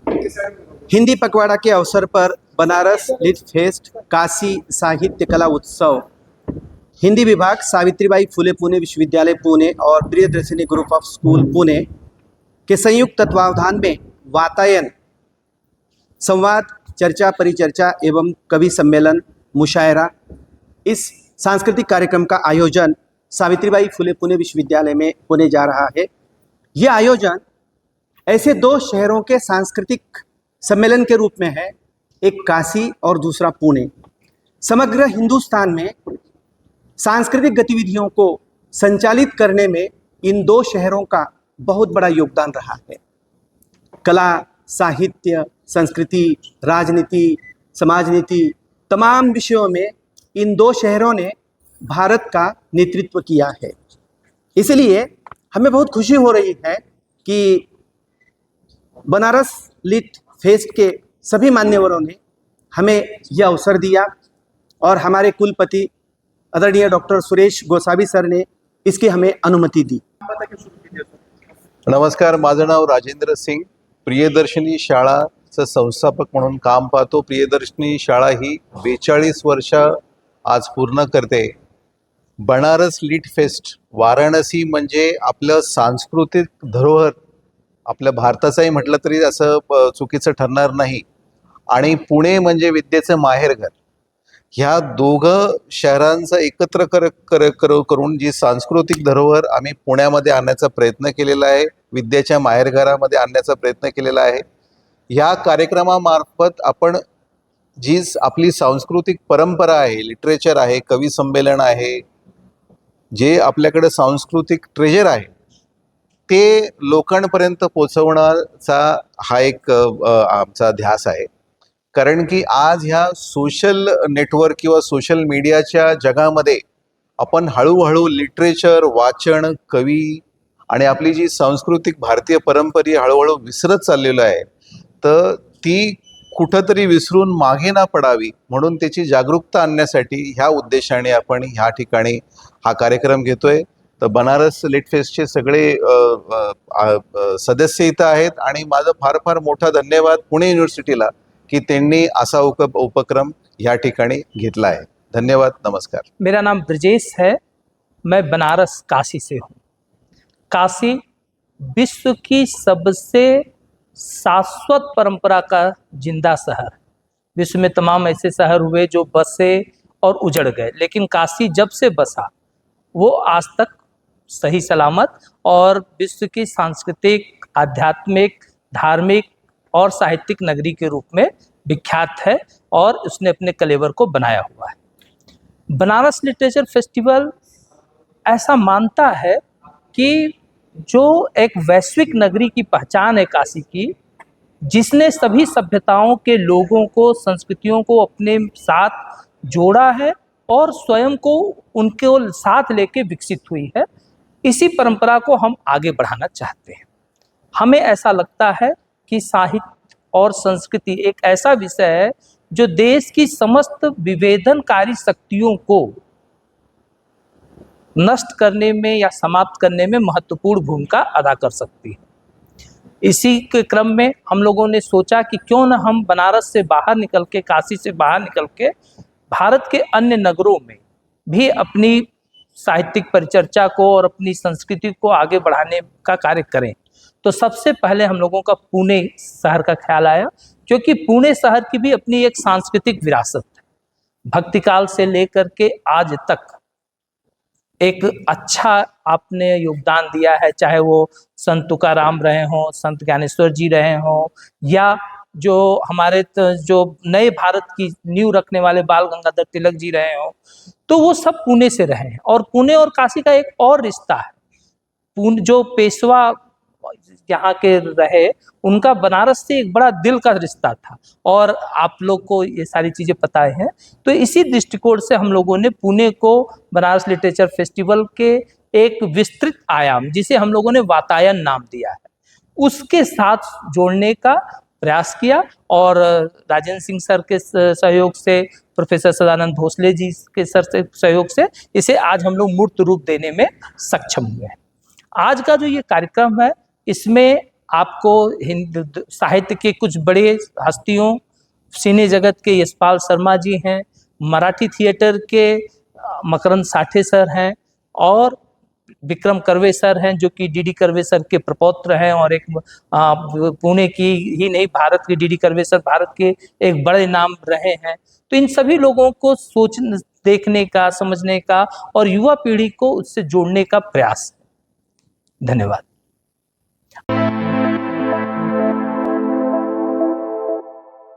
हिंदी पखवाड़ा के अवसर पर बनारस लिट फेस्ट काशी साहित्य कला उत्सव हिंदी विभाग सावित्रीबाई फुले पुणे विश्वविद्यालय पुणे और Priyadarshini group of school Pune के संयुक्त तत्वावधान में वातायन संवाद चर्चा परिचर्चा एवं कवि सम्मेलन मुशायरा इस सांस्कृतिक कार्यक्रम का आयोजन सावित्रीबाई फुले पुणे विश्वविद्यालय में होने जा रहा है। यह आयोजन ऐसे दो शहरों के सांस्कृतिक सम्मेलन के रूप में है, एक काशी और दूसरा पुणे। समग्र हिंदुस्तान में सांस्कृतिक गतिविधियों को संचालित करने में इन दो शहरों का बहुत बड़ा योगदान रहा है। कला, साहित्य, संस्कृति, राजनीति, समाजनीति तमाम विषयों में इन दो शहरों ने भारत का नेतृत्व किया है। इसलिए हमें बहुत खुशी हो रही है कि बनारस लिट फेस्ट के सभी मान्यवरों ने हमें यह अवसर दिया और हमारे कुलपति आदरणीय डॉक्टर सुरेश गोसावी सर ने इसकी हमें अनुमति दी। नमस्कार, माझं नाव राजेंद्र सिंग, प्रियदर्शिनी शाळाचं संस्थापक म्हणून काम पाहतो। प्रियदर्शिनी शाळा ही 42 वर्ष आज पूर्ण करते। बनारस लिट फेस्ट वाराणसी म्हणजे आपलं सांस्कृतिक धरोहर, आपल्या भारताचाही म्हटलं तरी असं चुकीचं ठरणार नाही, आणि पुणे म्हणजे विद्येचं माहेरघर। ह्या दोघं शहरांचं एकत्र करून जी सांस्कृतिक धरोहर आम्ही पुण्यामध्ये आणण्याचा प्रयत्न केलेला आहे, विद्येच्या माहेरघरामध्ये आणण्याचा प्रयत्न केलेला आहे। ह्या कार्यक्रमामार्फत आपण जी आपली सांस्कृतिक परंपरा आहे, लिटरेचर आहे, कवी संमेलन आहे, जे आपल्याकडे सांस्कृतिक ट्रेजर आहे ते लोकांपर्यंत पोहोचवण्याचा हा एक आमचा ध्यास आहे। कारण की आज ह्या सोशल नेटवर्क किंवा सोशल मीडियाच्या जगामध्ये आपण हळूहळू लिटरेचर, वाचन, कवी आणि आपली जी सांस्कृतिक भारतीय परंपरा हळूहळू विसरत चाललेलो आहे। तर ती कुठंतरी विसरून मागे ना पडावी म्हणून त्याची जागरूकता आणण्यासाठी ह्या उद्देशाने आपण ह्या ठिकाणी हा कार्यक्रम घेतोय। तर बनारस लिट फेस्टचे सगळे सदस्य इथं आहेत आणि माझा फार फार मोठा धन्यवाद पुणे युनिव्हर्सिटीला कि त्यांनी असा उपक्रम या ठिकाणी घेतला है। धन्यवाद, नमस्कार। मेरा नाम ब्रजेश है, मैं बनारस काशी से हूँ। काशी विश्व की सबसे शाश्वत परंपरा का जिंदा शहर। विश्व में तमाम ऐसे शहर हुए जो बसे और उजड़ गए, लेकिन काशी जब से बसा वो आज तक सही सलामत और विश्व की सांस्कृतिक, आध्यात्मिक, धार्मिक और साहित्यिक नगरी के रूप में विख्यात है और उसने अपने कलेवर को बनाया हुआ है। बनारस लिटरेचर फेस्टिवल ऐसा मानता है कि जो एक वैश्विक नगरी की पहचान है काशी की, जिसने सभी सभ्यताओं के लोगों को, संस्कृतियों को अपने साथ जोड़ा है और स्वयं को उनके साथ लेके विकसित हुई है, इसी परंपरा को हम आगे बढ़ाना चाहते हैं। हमें ऐसा लगता है कि साहित्य और संस्कृति एक ऐसा विषय है जो देश की समस्त विभेदनकारी शक्तियों को नष्ट करने में या समाप्त करने में महत्वपूर्ण भूमिका अदा कर सकती है। इसी के क्रम में हम लोगों ने सोचा कि क्यों न हम बनारस से बाहर निकल के, काशी से बाहर निकल के भारत के अन्य नगरों में भी अपनी साहित्यिक परिचर्चा को और अपनी संस्कृति को आगे बढ़ाने का कार्य करें। तो सबसे पहले हम लोगों का पुणे शहर का ख्याल आया, क्योंकि पुणे शहर की भी अपनी एक सांस्कृतिक विरासत है। भक्तिकाल से लेकर के आज तक एक अच्छा आपने योगदान दिया है, चाहे वो संत तुकाराम रहे हों, संत ज्ञानेश्वर जी रहे हों, या जो हमारे जो नए भारत की नींव रखने वाले बाल गंगाधर तिलक जी रहे हों, तो वो सब पुणे से रहे हैं। और पुणे और काशी का एक और रिश्ता है। पुणे जो पेशवा यहाँ के रहे, उनका बनारस से एक बड़ा दिल का रिश्ता था, और आप लोग को ये सारी चीज़ें पता है। तो इसी दृष्टिकोण से हम लोगों ने पुणे को बनारस लिटरेचर फेस्टिवल के एक विस्तृत आयाम, जिसे हम लोगों ने वातायन नाम दिया है, उसके साथ जोड़ने का प्रयास किया। और राजेंद्र सिंह सर के सहयोग से, प्रोफेसर सदानंद भोसले जी के सर से सहयोग से इसे आज हम लोग मूर्त रूप देने में सक्षम हुए हैं। आज का जो ये कार्यक्रम है, इसमें आपको हिंदी साहित्य के कुछ बड़े हस्तियों, सिने जगत के यशपाल शर्मा जी हैं, मराठी थिएटर के मकरंद साठे सर हैं, और विक्रम कर्वे सर हैं जो कि डीडी कर्वे सर के प्रपौत्र हैं, और एक पुणे की ही नहीं भारत के डीडी कर्वे सर भारत के एक बड़े नाम रहे हैं। तो इन सभी लोगों को देखने का, समझने का और युवा पीढ़ी को उससे जोड़ने का प्रयास। धन्यवाद।